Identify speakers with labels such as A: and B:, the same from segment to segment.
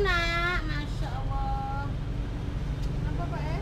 A: nak, masya Allah. Apa Pak ya?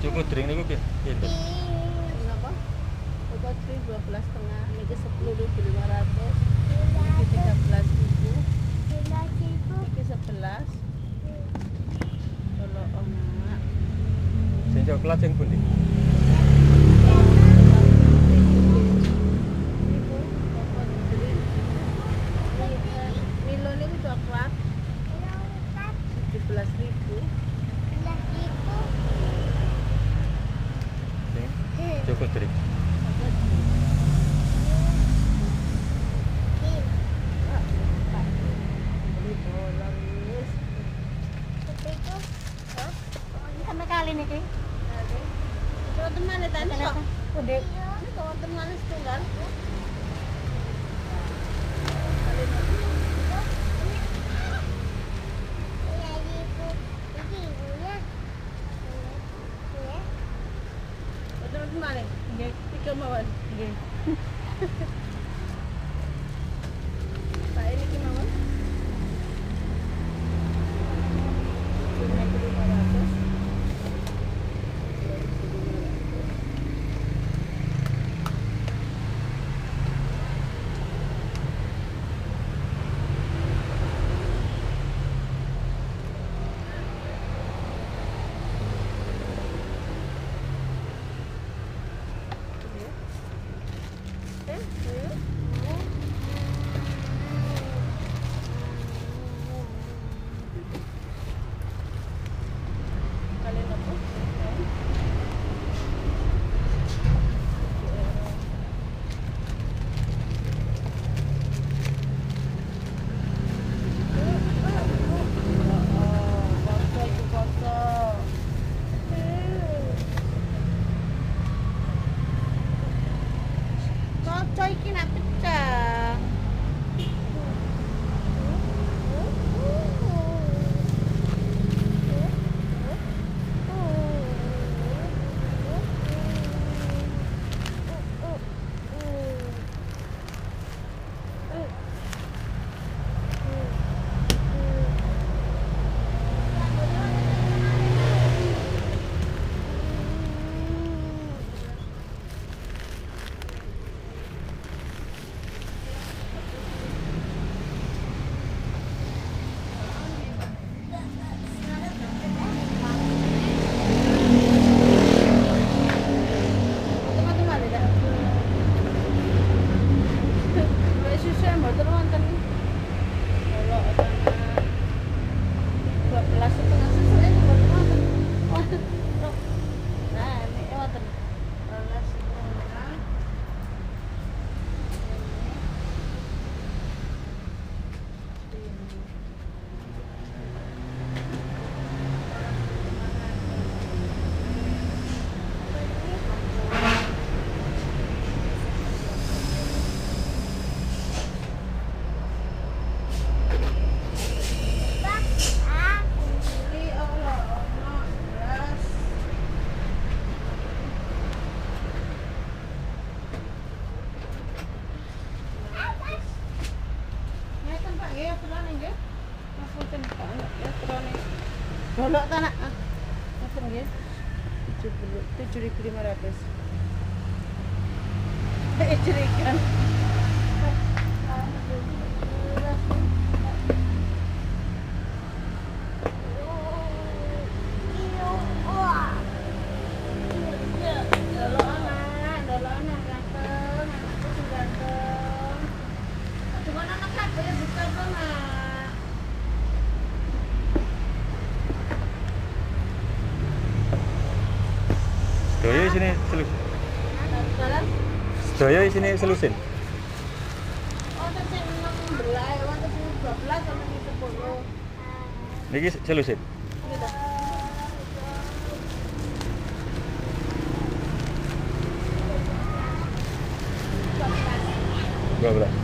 B: Cukup drink niku pinten?
A: Kenapa? Obat free 12,5, niki 10.500, niki 13.000, niki 11. Kalau emak
B: Sing coklat sing pundi?
A: Milo niku coklat 17.000.
B: Cukup drink.
C: Sampai kali niki.
A: Coba teman ya tadi kok.
C: Udah.
A: Ini kok teman setunggal. Betul teman ya?
C: Nggih.
A: Tiga mawon.
C: Nggih.
A: Pak ini gimana? Kaca iki nak pecah. Teman-teman ada. Wis susu mboten wonten. Kalau ana 12 setengah susu mboten wonten. Nah, ini wonten. 12 setengah. Ini Allah, Allah, beras. Ngeten Pak nggih, aturan nggih. Ngapunten Pak, ya aturan. Golok ta nak? Ngeten nggih. 7.500. Jerikan. Dolok anak ganteng, anakku sing ganteng. Cuma anak kabeh buka
B: Sedaya sini selusin.
A: Dalan.
B: Sedaya sini selusin.
A: Wonten sing 16, wonten sing 12, wonten sing 10.
B: Niki selusin.
A: Gitu.
B: Berapa?